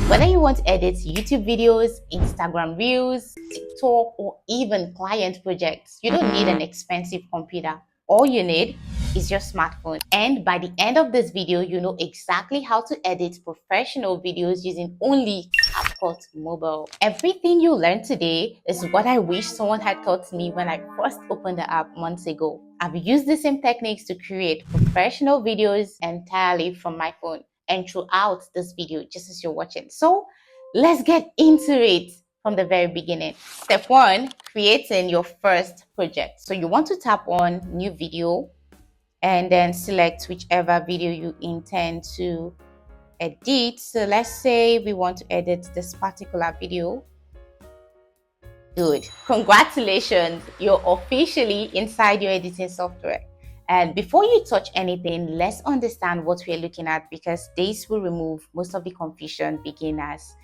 Whether you want to edit YouTube videos, Instagram Reels, TikTok, or even client projects, you don't need an expensive computer. All you need is your smartphone. And by the end of this video, you know exactly how to edit professional videos using only CapCut Mobile. Everything you learned today is what I wish someone had taught me when I first opened the app months ago. I've used the same techniques to create professional videos entirely from my phone and throughout this video, just as you're watching. So let's get into it from the very beginning. Step one, creating your first project. So you want to tap on new video and then select whichever video you intend to edit. So let's say we want to edit this particular video. Good. Congratulations. You're officially inside your editing software. And before you touch anything, let's understand what we're looking at, because this will remove most of the confusion beginners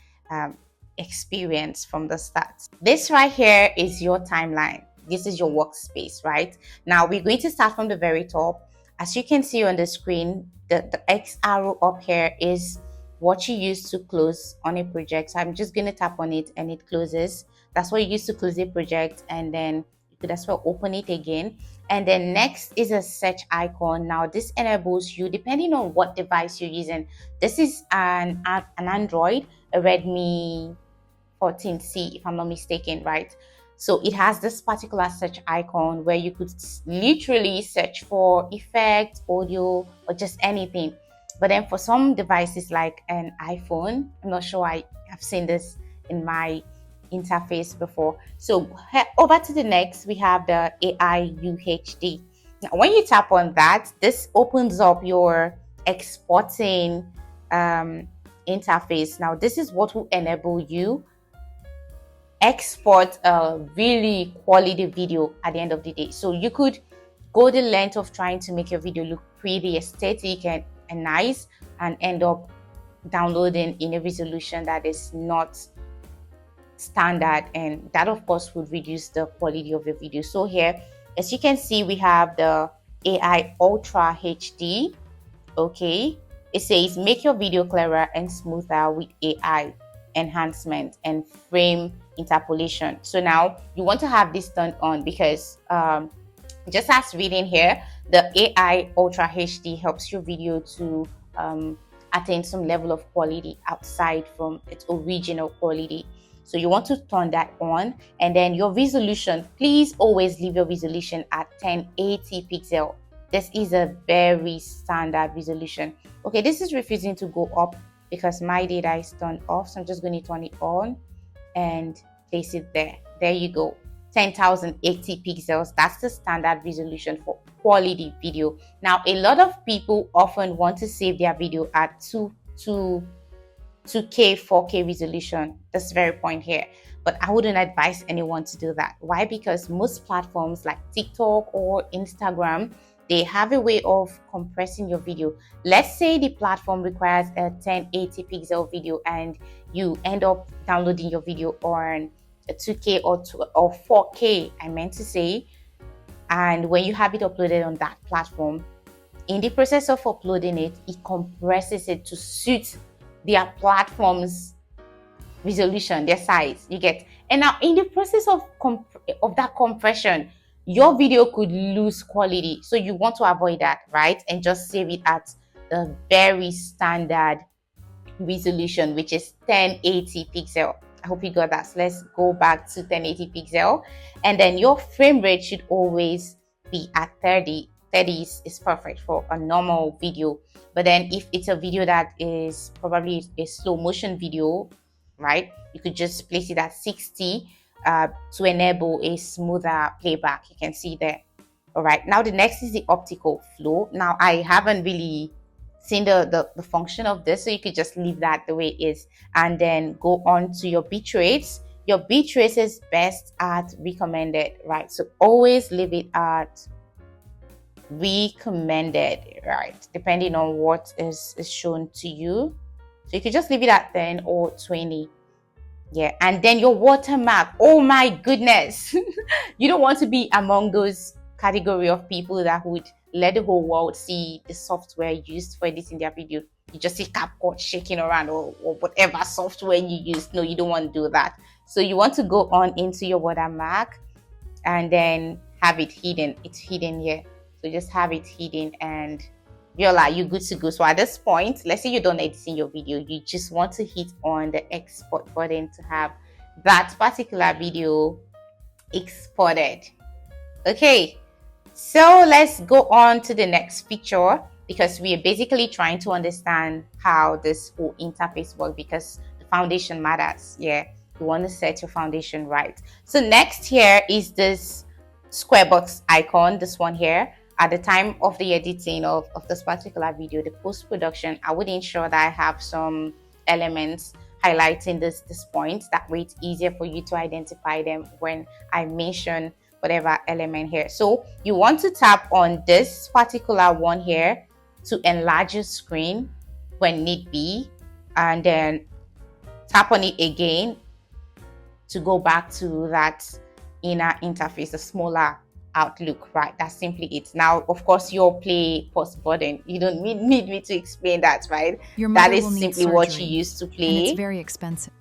experience from the start. This right here is your timeline. This is your workspace, right? Now we're going to start from the very top. As you can see on the screen, the X arrow up here is what you use to close on a project. So I'm just going to tap on it and it closes. That's what you use to close a project, and then you could as well open it again. And then next is a search icon. Now this enables you, depending on what device you're using. This is an Android, a Redmi 14C, if I'm not mistaken, right? So it has this particular search icon where you could literally search for effects, audio, or just anything. But then for some devices like an iPhone, I'm not sure I have seen this in my interface before. So over to the next, we have the AI UHD. Now, when you tap on that, this opens up your exporting interface. Now, this is what will enable you export a really quality video at the end of the day. So you could go the length of trying to make your video look pretty aesthetic and nice, and end up downloading in a resolution that is not standard, and that of course would reduce the quality of the video. So here, as you can see, we have the AI Ultra HD. Okay, it says make your video clearer and smoother with AI enhancement and frame interpolation. So now you want to have this turned on, because just as reading here, the AI Ultra HD helps your video to attain some level of quality outside from its original quality. So you want to turn that on, and then your resolution, please always leave your resolution at 1080 pixel. This is a very standard resolution. Okay, this is refusing to go up because my data is turned off. So I'm just going to turn it on and place it there. There you go. 10,080 pixels. That's the standard resolution for quality video. Now, a lot of people often want to save their video at 2K 4K resolution. That's the very point here, but I wouldn't advise anyone to do that. Why? Because most platforms like TikTok or Instagram, they have a way of compressing your video. Let's say the platform requires a 1080 pixel video and you end up downloading your video on a 2K or 4K, I meant to say, and when you have it uploaded on that platform, in the process of uploading it, it compresses it to suit their platform's resolution, their size, you get. And now in the process of that compression, your video could lose quality. So you want to avoid that, right? And just save it at the very standard resolution, which is 1080 pixel. I hope you got that. So let's go back to 1080 pixel, and then your frame rate should always be at 30. 30 is perfect for a normal video. But then if it's a video that is probably a slow motion video, right, you could just place it at 60 to enable a smoother playback. You can see there. All right, now the next is the optical flow. Now I haven't really seen the function of this, so you could just leave that the way it is, and then go on to your bit rates. Your bit rate is best at recommended, right? So always leave it at recommended, right, depending on what is shown to you. So you could just leave it at 10 or 20. Yeah, and then your watermark. Oh my goodness. You don't want to be among those category of people that would let the whole world see the software used for editing their video. you just see CapCut shaking around, or whatever software you use. No, you don't want to do that. So you want to go on into your watermark and then have it hidden. It's hidden here. So just have it hidden and you're good to go. So at this point, let's say you're done editing your video, you just want to hit on the export button to have that particular video exported. Okay, so let's go on to the next feature, because we are basically trying to understand how this whole interface works, because the foundation matters. Yeah, you want to set your foundation right. So next here is this square box icon, this one here. At the time of the editing of this particular video, the post-production, I would ensure that I have some elements highlighting this point. That way it's easier for you to identify them when I mention whatever element here. So you want to tap on this particular one here to enlarge your screen when need be, and then tap on it again to go back to that inner interface, a smaller outlook, right? That's simply it. Now, of course, your play pause button, you don't need me to explain that, right? That is simply what you use to play, and it's very expensive,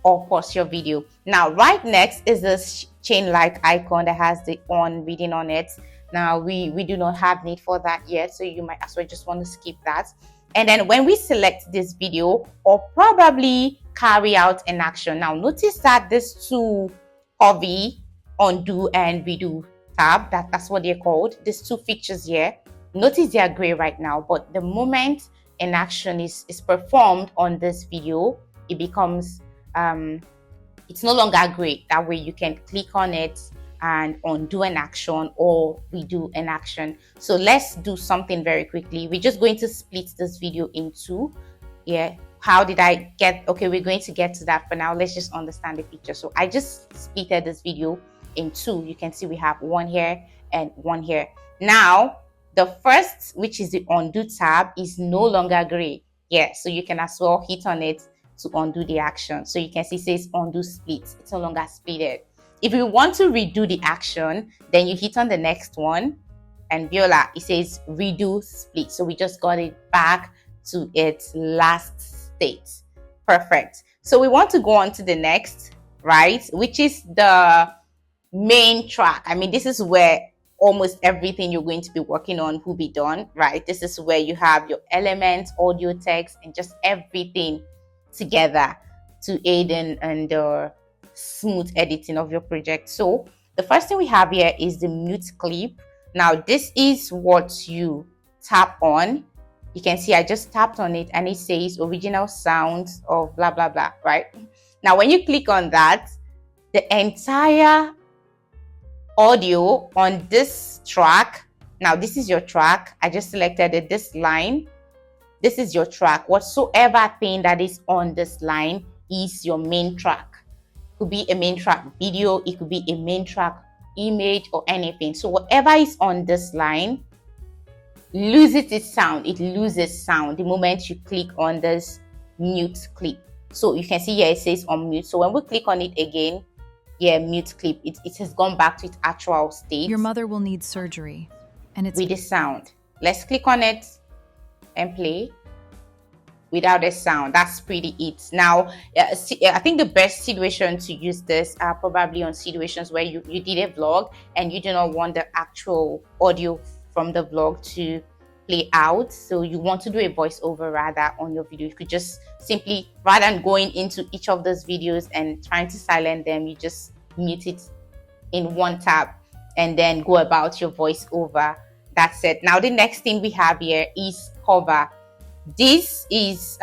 or pause your video. Now, right next is this chain like icon that has the on reading on it. Now, we do not have need for that yet, so you might as well just want to skip that. And then when we select this video, or probably carry out an action, now notice that this two hover, undo and redo tab, that's what they're called, these two features here, notice they are gray right now, but the moment an action is performed on this video, it becomes it's no longer gray. That way you can click on it and undo an action or redo an action. So let's do something very quickly. We're just going to split this video in two. Yeah, how did I get, okay, we're going to get to that. For now, let's just understand the picture. So I just splitted this video in two. You can see we have one here and one here. Now the first, which is the undo tab, is no longer gray. Yeah, so you can as well hit on it to undo the action. So you can see it says undo split. It's no longer splitted. If you want to redo the action, then you hit on the next one, and voila, it says redo split. So we just got it back to its last state. Perfect. So we want to go on to the next, right, which is the main track. I mean, this is where almost everything you're going to be working on will be done, right? This is where you have your elements, audio, text, and just everything together to aid in smooth editing of your project. So the first thing we have here is the mute clip. Now this is what you tap on. You can see I just tapped on it and it says original sounds of blah blah blah, right? Now when you click on that, the entire audio on this track, now this is your track, I just selected it, this line, this is your track. Whatsoever thing that is on this line is your main track. It could be a main track video, it could be a main track image or anything. So whatever is on this line loses its sound. It loses sound the moment you click on this mute clip. So you can see here it says on mute. So when we click on it again, yeah, mute clip, it has gone back to its actual state. Your mother will need surgery, and it's with the sound. Let's click on it and play without a sound. That's pretty it. Now I think the best situation to use this are probably on situations where you did a vlog and you do not want the actual audio from the vlog to play out, so you want to do a voiceover rather on your video. You could just simply, rather than going into each of those videos and trying to silence them, you just mute it in one tab and then go about your voiceover. That's it. Now the next thing we have here is cover. This is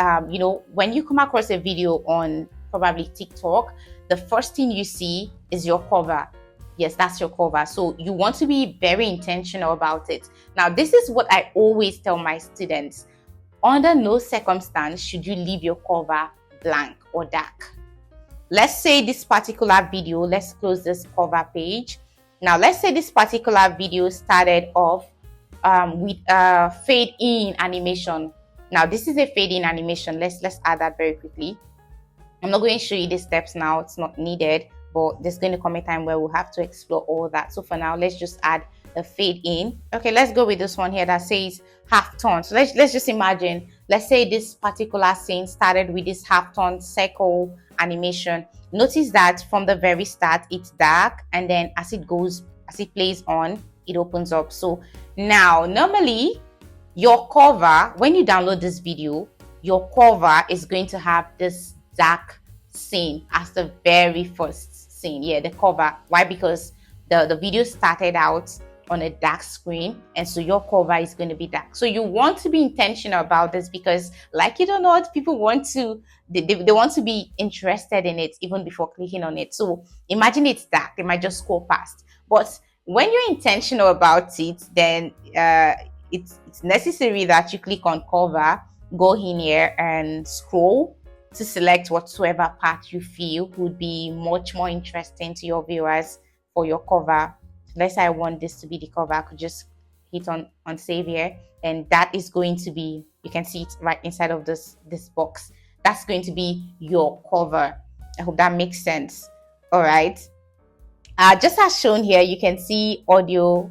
when you come across a video on probably TikTok, the first thing you see is your cover. Yes, that's your cover. So you want to be very intentional about it. Now, this is what I always tell my students. Under no circumstance should you leave your cover blank or dark. Let's say this particular video, let's close this cover page. Now, let's say this particular video started off with a fade in animation. Now, this is a fade in animation. Let's add that very quickly. I'm not going to show you the steps now. It's not needed. But there's going to come a time where we'll have to explore all that. So for now, let's just add a fade in. Okay, let's go with this one here that says half tone. So let's just imagine, let's say this particular scene started with this half tone circle animation. Notice that from the very start it's dark, and then as it plays on, it opens up. So now normally your cover, when you download this video, your cover is going to have this dark scene as the very first scene. Yeah, the cover. Why? Because the video started out on a dark screen, and so your cover is going to be dark. So you want to be intentional about this, because like it or not, people want to they want to be interested in it even before clicking on it. So imagine it's dark, they might just scroll past. But when you're intentional about it, then it's necessary that you click on cover, go in here and scroll to select whatsoever part you feel would be much more interesting to your viewers for your cover. Let's say I want this to be the cover. I could just hit on save here, and that is going to be, you can see it right inside of this box. That's going to be your cover. I hope that makes sense. All right. Just as shown here, you can see audio,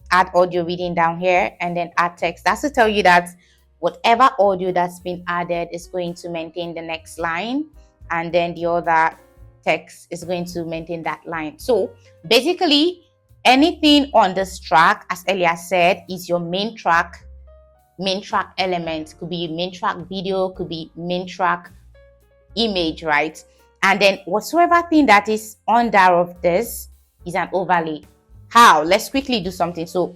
add audio reading down here, and then add text. That's to tell you that whatever audio that's been added is going to maintain the next line, and then the other text is going to maintain that line. So basically, anything on this track, as earlier said, is your main track element. Could be main track video, could be main track image, right? And then whatsoever thing that is under of this is an overlay. How? Let's quickly do something. So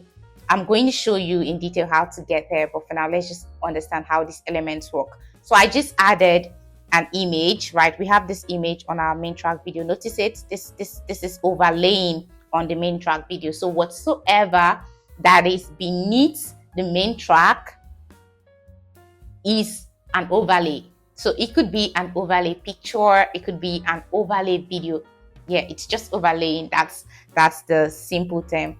I'm going to show you in detail how to get there, but for now, let's just understand how these elements work. So I just added an image, right? We have this image on our main track video. Notice it. This is overlaying on the main track video. So whatsoever that is beneath the main track is an overlay. So it could be an overlay picture, it could be an overlay video. Yeah, it's just overlaying. That's the simple term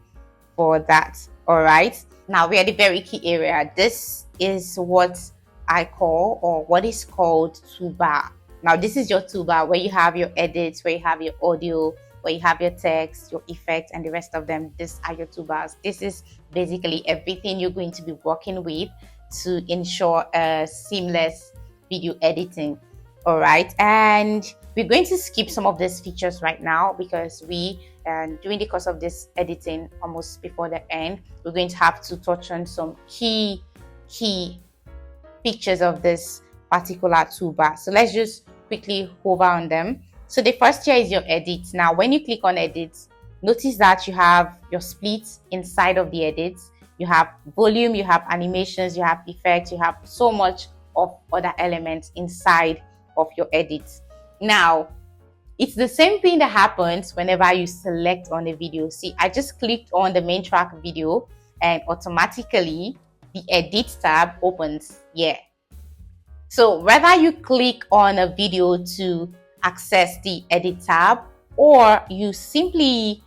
for that. All right, now we're at the very key area. This is what I call, or what is called, toolbar. Now this is your toolbar where you have your edits, where you have your audio, where you have your text, your effects, and the rest of them. These are your toolbars. This is basically everything you're going to be working with to ensure a seamless video editing. All right, and we're going to skip some of these features right now, because during the course of this editing, almost before the end, we're going to have to touch on some key pictures of this particular toolbar. So let's just quickly hover on them. So the first here is your edits. Now when you click on edits, notice that you have your splits inside of the edits. You have volume, you have animations, you have effects, you have so much of other elements inside of your edits. Now it's the same thing that happens whenever you select on a video. See, I just clicked on the main track video and automatically the edit tab opens. Yeah, so whether you click on a video to access the edit tab, or you simply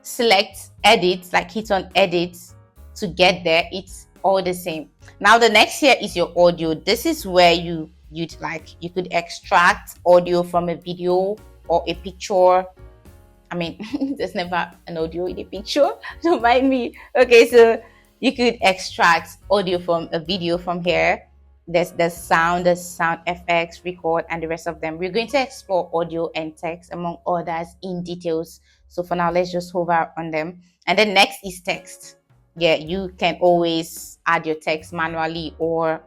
select edit, like hit on edit to get there, it's all the same. Now the next here is your audio. This is where you could extract audio from a video or a picture. I mean, there's never an audio in a picture, don't mind me. Okay, so you could extract audio from a video from here. There's the sound effects, record, and the rest of them. We're going to explore audio and text among others in details. So for now, let's just hover on them. And then next is text. Yeah, you can always add your text manually or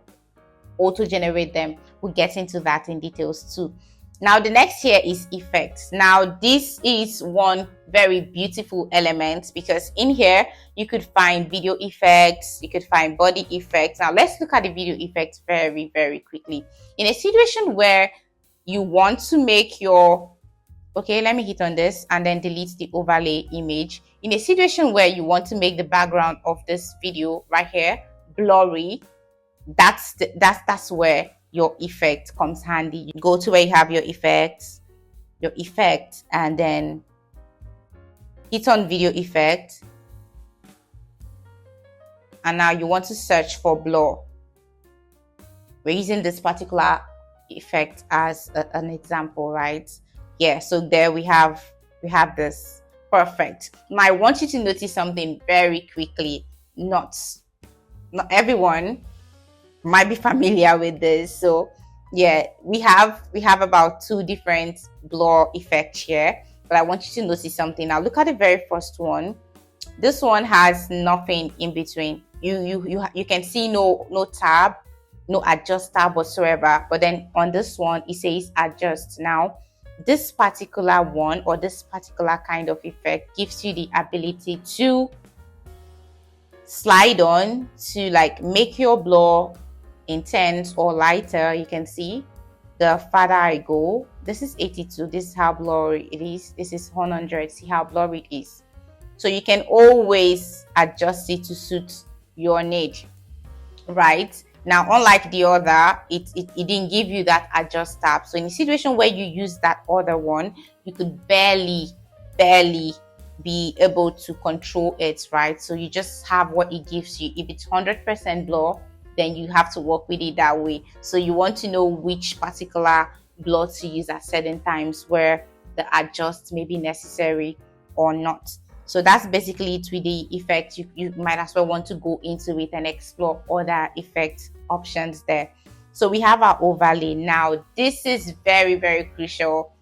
auto-generate them. We'll get into that in details too. Now the next here is effects. Now this is one very beautiful element, because in here you could find video effects, you could find body effects. Now let's look at the video effects very, very quickly. In a situation where you want to make your, okay, let me hit on this and then delete the overlay image. In a situation where you want to make the background of this video right here blurry, that's where your effect comes handy. You go to where you have your effects, and then hit on video effect, and now you want to search for blur. We're using this particular effect as an example, right? Yeah, so there we have this Perfect. Now I want you to notice something very quickly. Not everyone might be familiar with this. So yeah, we have about two different blur effects here. But I want you to notice something. Now look at the very first one. This one has nothing in between. You can see no tab, no adjust tab whatsoever. But then on this one, it says adjust. Now this particular one, or this particular kind of effect, gives you the ability to slide on to like make your blur intense or lighter. You can see the farther I go. This is 82. This is how blurry it is. This is 100. See how blurry it is. So you can always adjust it to suit your need, right? Now, unlike the other, it didn't give you that adjust tab. So in a situation where you use that other one, you could barely be able to control it, right? So you just have what it gives you. If it's 100% blur, then you have to work with it that way. So you want to know which particular blur to use at certain times where the adjust may be necessary or not. So that's basically it with the effect. You might as well want to go into it and explore other effect options there. So we have our overlay. Now this is very crucial.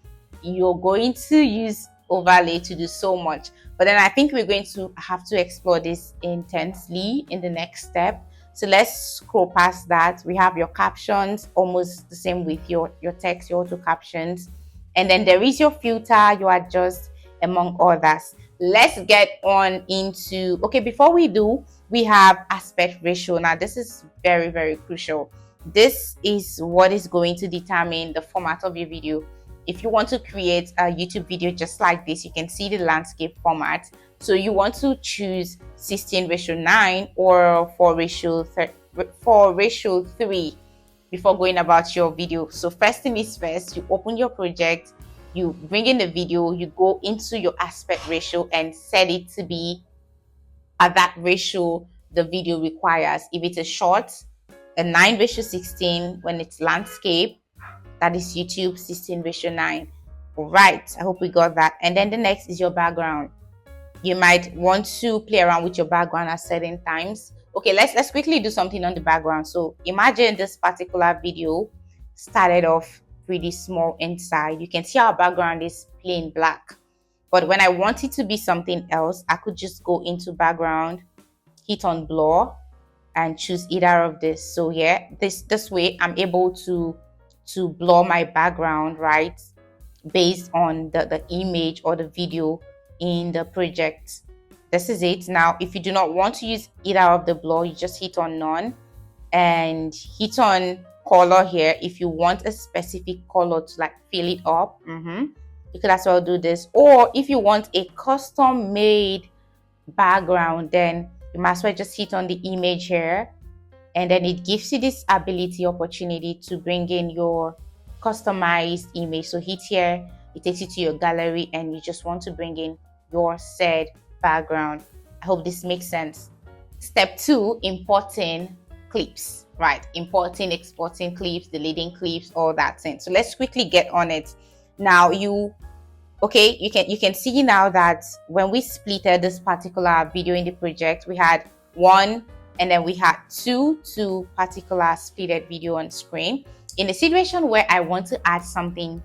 You're going to use overlay to do so much, but then I think we're going to have to explore this intensely in the next step. So let's scroll past that. We have your captions, almost the same with your text, your auto captions, and then there is your filter, your adjust, among others. Let's get on into, okay, before we do, we have aspect ratio. Now this is very crucial. This is what is going to determine the format of your video. If you want to create a YouTube video just like this, you can see the landscape format. So you want to choose 16:9 or 4:3 before going about your video. So first thing is first, you open your project, you bring in the video, you go into your aspect ratio and set it to be at that ratio the video requires. If it's a short, a 9:16. When it's landscape, that is YouTube 16:9. All right, I hope we got that. And then the next is your background. You might want to play around with your background at certain times. Okay, let's quickly do something on the background. So imagine this particular video started off pretty small inside. You can see our background is plain black. But when I want it to be something else, I could just go into background, hit on blur, and choose either of this. So yeah, this way I'm able to blur my background, right, based on the image or the video in the project. This is it. Now if you do not want to use either of the blur, you just hit on none and hit on color here. If you want a specific color to like fill it up, you could as well do this. Or if you want a custom made background, then you might as well just hit on the image here, and then it gives you this opportunity to bring in your customized image. So hit here, it takes you to your gallery, and you just want to bring in your said background. I hope this makes sense. Step 2, importing clips, right? Importing, exporting clips, deleting clips, all that thing. So let's quickly get on it. Now you can see now that when we splitted this particular video in the project, we had one and then we had two particular splitted video on screen. In a situation where I want to add something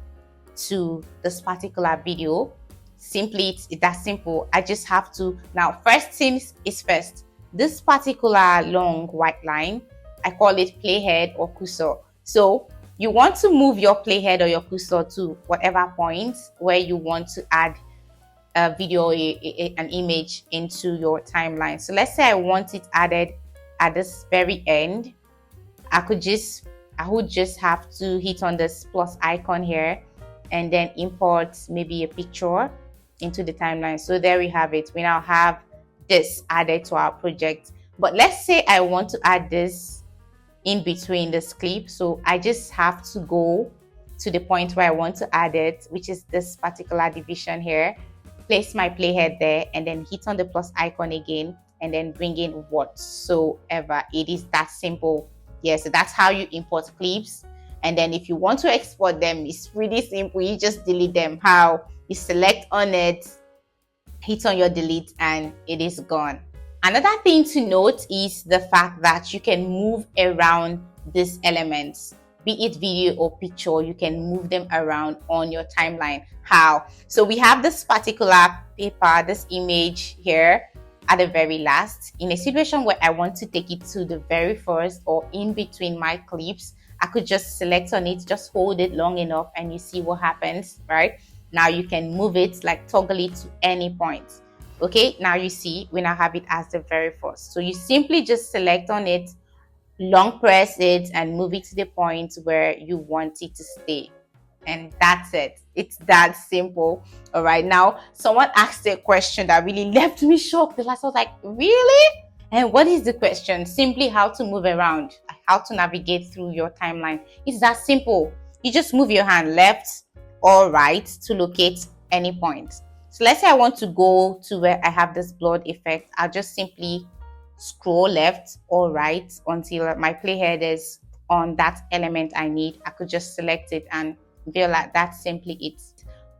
to this particular video, simply it's that simple. I just have to, now first things is first, this particular long white line, I call it playhead or cursor. So you want to move your playhead or your cursor to whatever point where you want to add a video, an image into your timeline. So let's say I want it added at this very end. I would just have to hit on this plus icon here and then import maybe a picture into the timeline. So there we have it. We now have this added to our project. But let's say I want to add this in between this clip. So I just have to go to the point where I want to add it, which is this particular division here, place my playhead there, and then hit on the plus icon again, and then bring in whatsoever. It is that simple. Yeah, so that's how you import clips. And then if you want to export them, it's really simple. You just delete them. How? You select on it hit on your delete, and it is gone. Another thing to note is the fact that you can move around these elements, be it video or picture. You can move them around on your timeline. How? So we have this particular paper, this image here at the very last. In a situation where I want to take it to the very first or in between my clips, I could just select on it, just hold it long enough, and you see what happens, right? Now you can move it, like toggle it to any point. Okay, now you see we now have it as the very first. So you simply just select on it, long press it, and move it to the point where you want it to stay. And that's it. It's that simple. All right, now someone asked a question that really left me shocked. The last, I was like, really? And what is the question? Simply how to move around, how to navigate through your timeline. It's that simple. You just move your hand left or right to locate any point. So let's say I want to go to where I have this blurred effect. I'll just simply scroll left or right until my playhead is on that element I need. I could just select it and feel like that's simply it.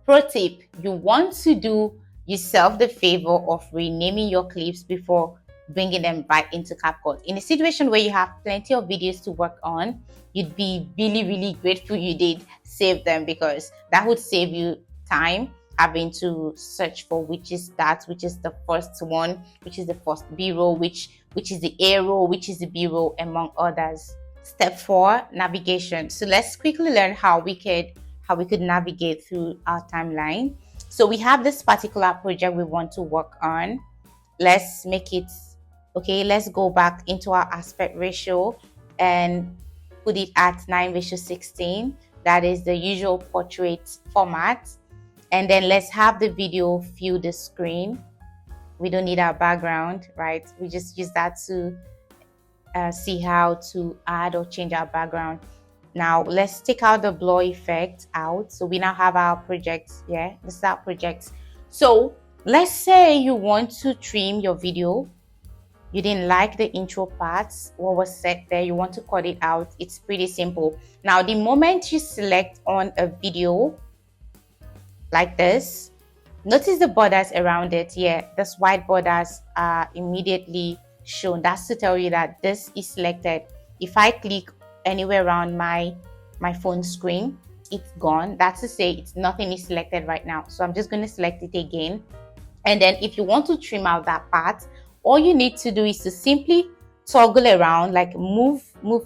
Pro tip, you want to do yourself the favor of renaming your clips before bringing them right into CapCut. In a situation where you have plenty of videos to work on, you'd be really grateful you did save them, because that would save you time having to search for which is the first one, which is the first b-roll, which is the a roll, which is the b-roll, among others. Step 4, navigation. So let's quickly learn how we could navigate through our timeline. So we have this particular project we want to work on. Let's make it okay. Let's go back into our aspect ratio and put it at 9:16. That is the usual portrait format. And then let's have the video fill the screen. We don't need our background, right? We just use that to see how to add or change our background. Now let's take out the blur effect out. So we now have our project. Yeah, this is our project. So let's say you want to trim your video. You didn't like the intro parts, what was said there, you want to cut it out. It's pretty simple. Now the moment you select on a video like this, notice the borders around it. Yeah, these white borders are immediately shown. That's to tell you that this is selected. If I click anywhere around my phone screen, it's gone. That's to say it's nothing is selected right now. So I'm just going to select it again. And then if you want to trim out that part, all you need to do is to simply toggle around, like move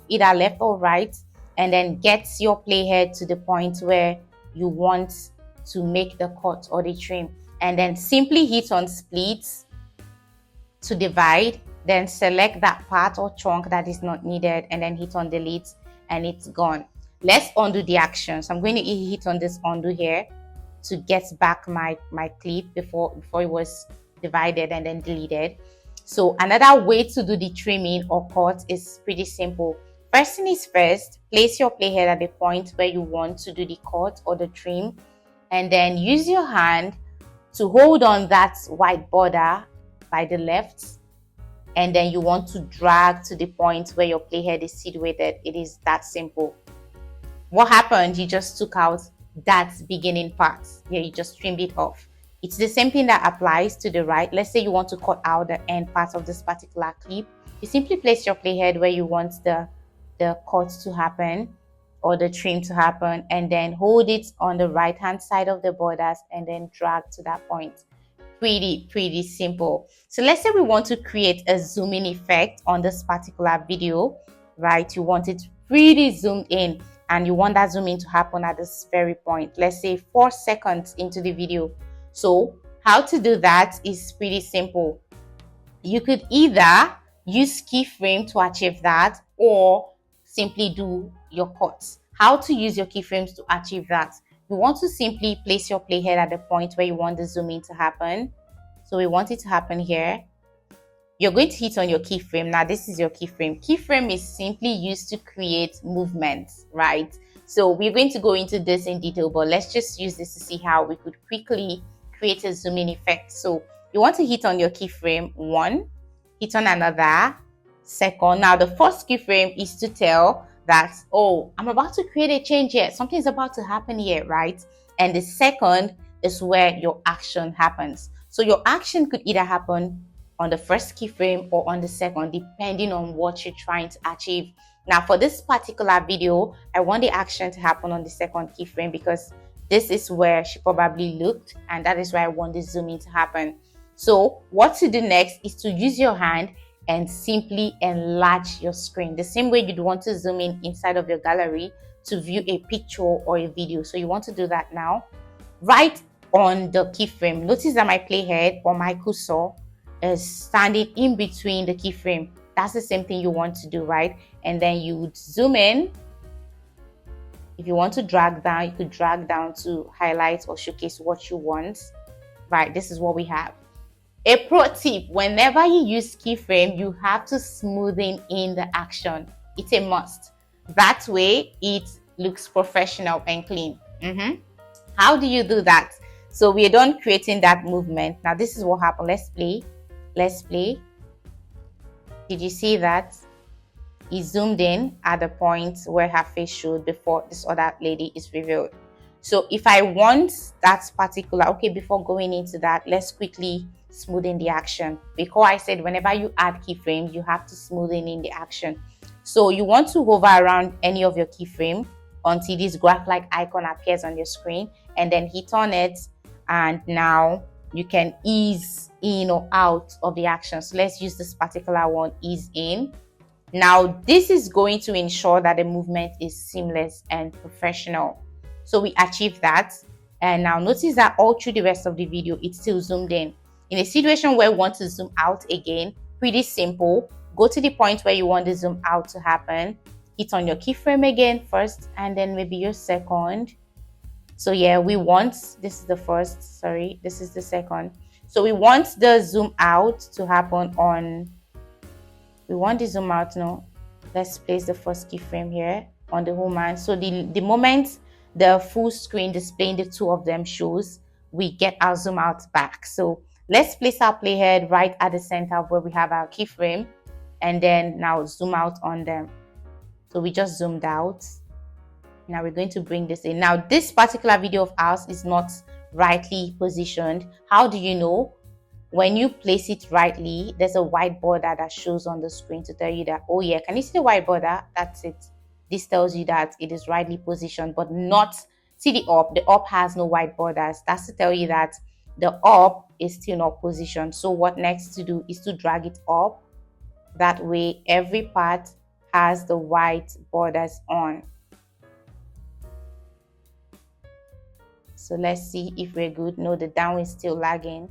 either left or right, and then get your playhead to the point where you want to make the cut or the trim, and then simply hit on splits to divide, then select that part or chunk that is not needed, and then hit on delete, and it's gone. Let's undo the action. So I'm going to hit on this undo here to get back my clip before it was divided and then deleted. So another way to do the trimming or cut is pretty simple. First thing is first, place your playhead at the point where you want to do the cut or the trim, and then use your hand to hold on that white border by the left, and then you want to drag to the point where your playhead is situated. It is that simple. What happened? You just took out that beginning part. Yeah, you just trimmed it off. It's the same thing that applies to the right. Let's say you want to cut out the end part of this particular clip. You simply place your playhead where you want the cut to happen or the trim to happen, and then hold it on the right hand side of the borders and then drag to that point. Pretty simple. So let's say we want to create a zoom in effect on this particular video, right? You want it pretty zoomed in, and you want that zoom in to happen at this very point. Let's say 4 seconds into the video. So how to do that is pretty simple. You could either use keyframe to achieve that, or simply do your cuts. How to use your keyframes to achieve that? You want to simply place your playhead at the point where you want the zoom in to happen. So we want it to happen here. You're going to hit on your keyframe. Now this is your keyframe. Keyframe is simply used to create movements, right? So we're going to go into this in detail, but let's just use this to see how we could quickly create a zoom in effect. So you want to hit on your keyframe 1, hit on another, second. Now the first keyframe is to tell that, oh, I'm about to create a change here. Something's about to happen here, right? And the second is where your action happens. So your action could either happen on the first keyframe or on the second, depending on what you're trying to achieve. Now, for this particular video, I want the action to happen on the second keyframe because this is where she probably looked, and that is why I want the zooming to happen. So what to do next is to use your hand and simply enlarge your screen the same way you'd want to zoom in inside of your gallery to view a picture or a video. So you want to do that now. Right on the keyframe, notice that my playhead or my cursor is standing in between the keyframe. That's the same thing you want to do, right? And then you would zoom in. If you want to drag down, you could drag down to highlight or showcase what you want. Right, this is what we have. A pro tip, whenever you use keyframe, you have to smoothen in the action. It's a must. That way, it looks professional and clean. How do you do that? So we're done creating that movement. Now, this is what happened. Let's play. Let's play. Did you see that? He zoomed in at the point where her face showed before this other lady is revealed. So if I want that particular, okay, before going into that, let's quickly smoothen the action. Because I said whenever you add keyframes, you have to smoothen in the action. So you want to hover around any of your keyframe until this graph-like icon appears on your screen, and then hit on it, and now you can ease in or out of the action. So let's use this particular one, ease in. Now this is going to ensure that the movement is seamless and professional. So we achieved that, and now notice that all through the rest of the video it's still zoomed in. In a situation where you want to zoom out again, pretty simple. Go to the point where you want the zoom out to happen, hit on your keyframe again first, and then maybe your second. So yeah, we want, this is the first, sorry, this is the second. So we want the zoom out to happen on, we want the zoom out now. Let's place the first keyframe here on the woman. So the moment the full screen displaying the two of them shows, we get our zoom out back. So let's place our playhead right at the center of where we have our keyframe, and then now zoom out on them. So we just zoomed out. Now we're going to bring this in. Now this particular video of ours is not rightly positioned. How do you know? When you place it rightly, there's a white border that shows on the screen to tell you that, oh yeah, can you see the white border? That's it. This tells you that it is rightly positioned, but not, see the up. The up has no white borders. That's to tell you that the up is still not positioned. So what next to do is to drag it up. That way every part has the white borders on. So let's see if we're good. No, the down is still lagging.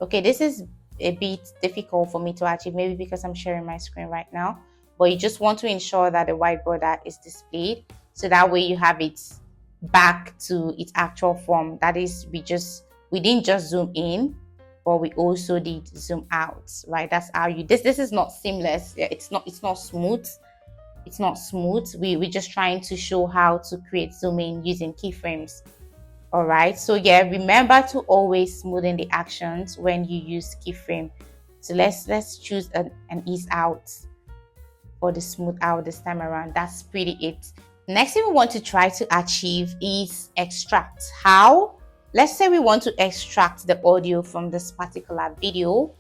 Okay, this is a bit difficult for me to achieve, maybe because I'm sharing my screen right now. But you just want to ensure that the white border is displayed, so that way you have it back to its actual form. That is, we didn't just zoom in, but we also did zoom out, right? That's how you, this is not seamless. It's not smooth. It's not smooth. We're just trying to show how to create zoom in using keyframes. All right, so yeah, remember to always smoothen the actions when you use keyframe. So let's choose an ease out for the smooth out this time around. That's pretty it. Next thing we want to try to achieve is extract. How? Let's say we want to extract the audio from this particular video,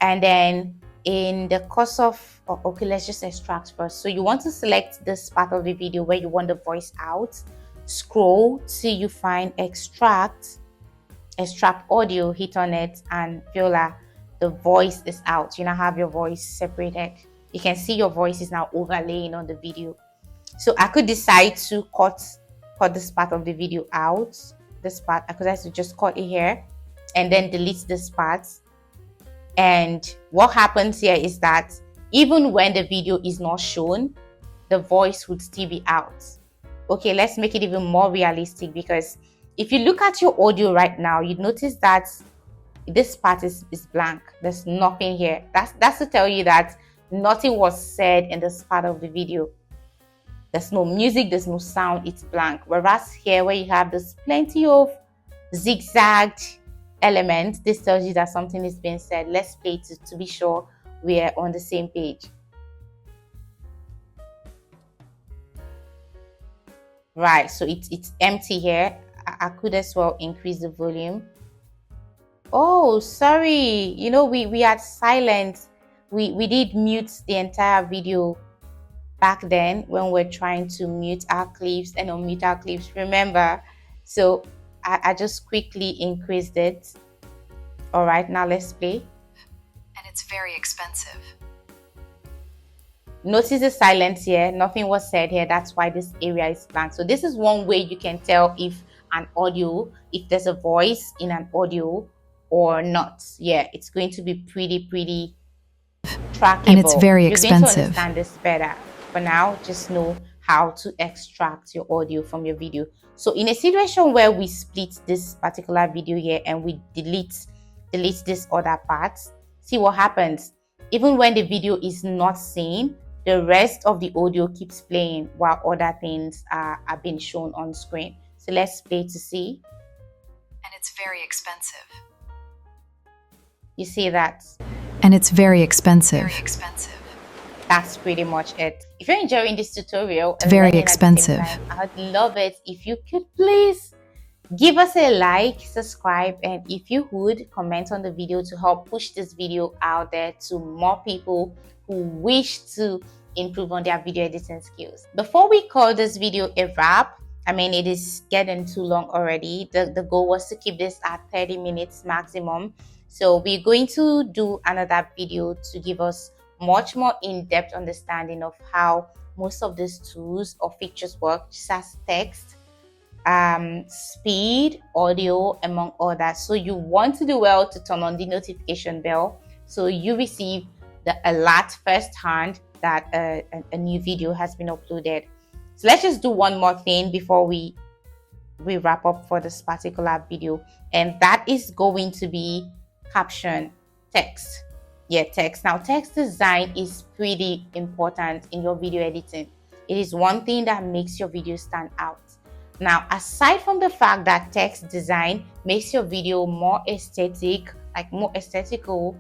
and then in the course of, okay, let's just extract first. So you want to select this part of the video where you want the voice out. Scroll till you find extract audio, hit on it, and voila, the voice is out. You now have your voice separated. You can see your voice is now overlaying on the video. So I could decide to cut this part of the video out. This part, I could actually just cut it here and then delete this part. And what happens here is that even when the video is not shown, the voice would still be out. Okay, let's make it even more realistic, because if you look at your audio right now, you'd notice that this part is blank. There's nothing here. That's to tell you that nothing was said in this part of the video. There's no music, there's no sound, it's blank. Whereas here, where you have this plenty of zigzagged elements, this tells you that something is being said. Let's play it to be sure we're on the same page. Right, so it's empty here. I could as well increase the volume. Oh, sorry. We had silence. We did mute the entire video back then when we're trying to mute our clips and unmute our clips. Remember? So I just quickly increased it. All right, now let's play. And it's very expensive. Notice the silence here. Nothing was said here. That's why this area is blank. So this is one way you can tell if there's a voice in an audio or not. Yeah, it's going to be pretty trackable. And it's very You're going to expensive. understand this better. For now, just know how to extract your audio from your video. So in a situation where we split this particular video here and we delete this other part, see what happens. Even when the video is not seen, the rest of the audio keeps playing while other things are being shown on screen. So let's play to see. And it's very expensive. You see that? And it's very expensive. Very expensive. That's pretty much it. If you're enjoying this tutorial, it's very expensive. I'd love it if you could please give us a like, subscribe, and if you would, comment on the video to help push this video out there to more people who wish to improve on their video editing skills. Before we call this video a wrap, it is getting too long already. The goal was to keep this at 30 minutes maximum. So we're going to do another video to give us much more in-depth understanding of how most of these tools or features work, just as text, speed, audio, among others. So you want to do well to turn on the notification bell so you receive the alert firsthand that a new video has been uploaded. So let's just do one more thing before we wrap up for this particular video, and that is going to be caption text. Yeah, text. Now, text design is pretty important in your video editing. It is one thing that makes your video stand out. Now, aside from the fact that text design makes your video more aesthetic, more aesthetical,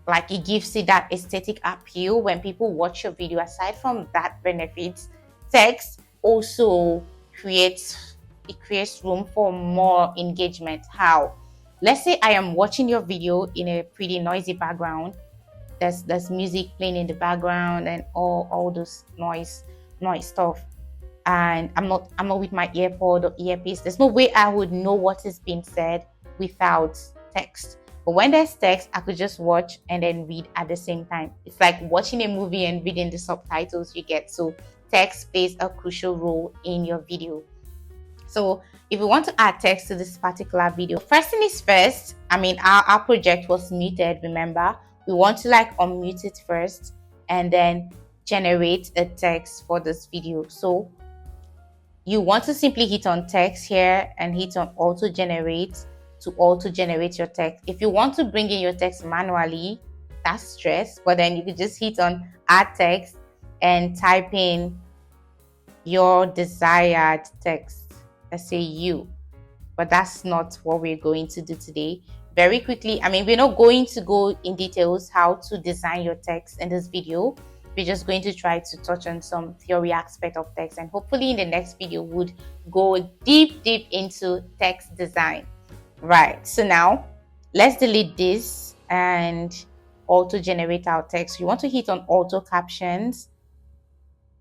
like it gives it that aesthetic appeal when people watch your video, aside from that benefit, text also creates room for more engagement. How? Let's say I am watching your video in a pretty noisy background. There's music playing in the background and all those noise stuff. And I'm not with my earpod or earpiece. There's no way I would know what is being said without text. But when there's text, I could just watch and then read at the same time. It's like watching a movie and reading the subtitles you get. So text plays a crucial role in your video. So if you want to add text to this particular video, first thing is first, our project was muted, remember? We want to unmute it first and then generate a text for this video. So you want to simply hit on text here and hit on auto generate to auto generate your text. If you want to bring in your text manually, that's stress, but then you could just hit on add text and type in your desired text. Let's say you, but that's not what we're going to do today. Very quickly, we're not going to go in details how to design your text in this video. We're just going to try to touch on some theory aspect of text, and hopefully in the next video would go deep into text design. Right, so now let's delete this and auto generate our text. You want to hit on auto captions.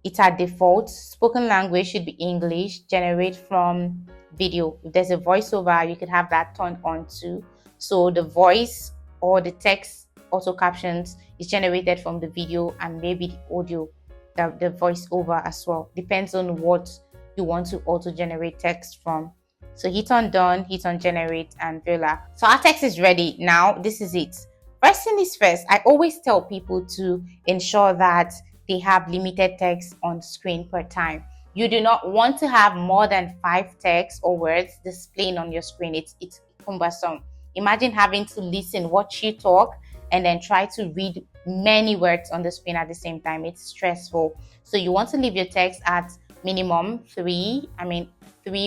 It's at default. Spoken language should be English. Generate from video. If there's a voiceover, you could have that turned on too. So the voice or the text auto captions is generated from the video and maybe the audio, the voiceover as well. Depends on what you want to auto generate text from. So hit on done, hit on generate, and voila. So our text is ready. Now this is it. First thing is first, I always tell people to ensure that they have limited text on screen per time. You do not want to have more than 5 text or words displaying on your screen. It's cumbersome. Imagine having to listen, watch you talk, and then try to read many words on the screen at the same time. It's stressful. So you want to leave your text at minimum 3,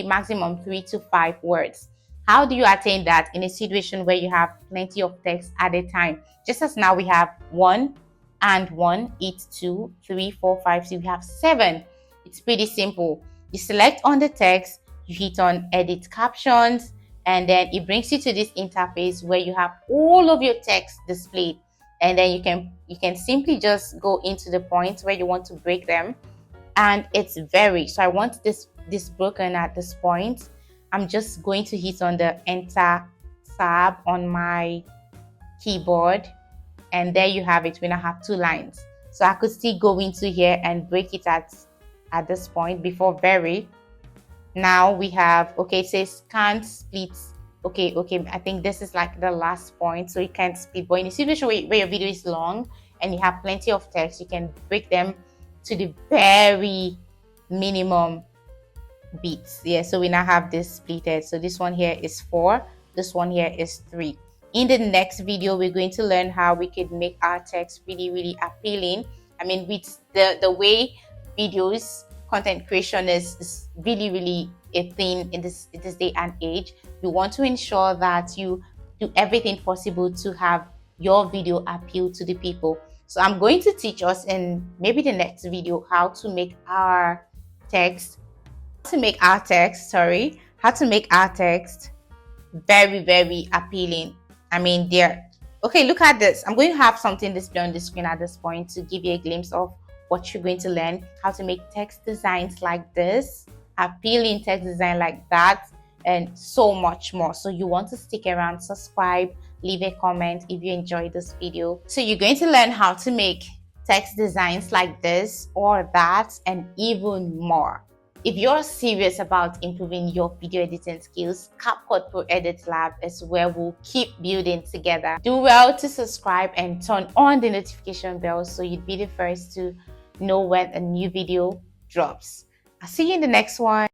maximum 3 to 5 words. How do you attain that in a situation where you have plenty of text at a time? Just as now we have 1 and 1, it's 2, 3, 4, 5, 6, we have 7. It's pretty simple. You select on the text, you hit on edit captions, and then it brings you to this interface where you have all of your text displayed, and then you can simply just go into the points where you want to break them. And it's very, so I want this broken at this point. I'm just going to hit on the enter tab on my keyboard, and there you have it. When I have 2 lines, so I could still go into here and break it at this point before very. Now we have, okay, it says can't split. Okay, I think this is like the last point, so you can't split. But in a situation where your video is long and you have plenty of text, you can break them to the very minimum bits. Yeah, so we now have this splitted. So this one here is 4, this one here is 3. In the next video, we're going to learn how we could make our text really appealing. I mean, with the way videos content creation is really a thing in this day and age, you want to ensure that you do everything possible to have your video appeal to the people. So I'm going to teach us in maybe the next video how to make our text very appealing. I mean, okay, look at this. I'm going to have something displayed on the screen at this point to give you a glimpse of what you're going to learn, how to make text designs like this, appealing text design like that, and so much more. So you want to stick around, subscribe, leave a comment if you enjoyed this video. So you're going to learn how to make text designs like this or that, and even more. If you're serious about improving your video editing skills, CapCut Pro Edit Lab is where we'll keep building together. Do well to subscribe and turn on the notification bell so you'd be the first to know when a new video drops. I'll see you in the next one.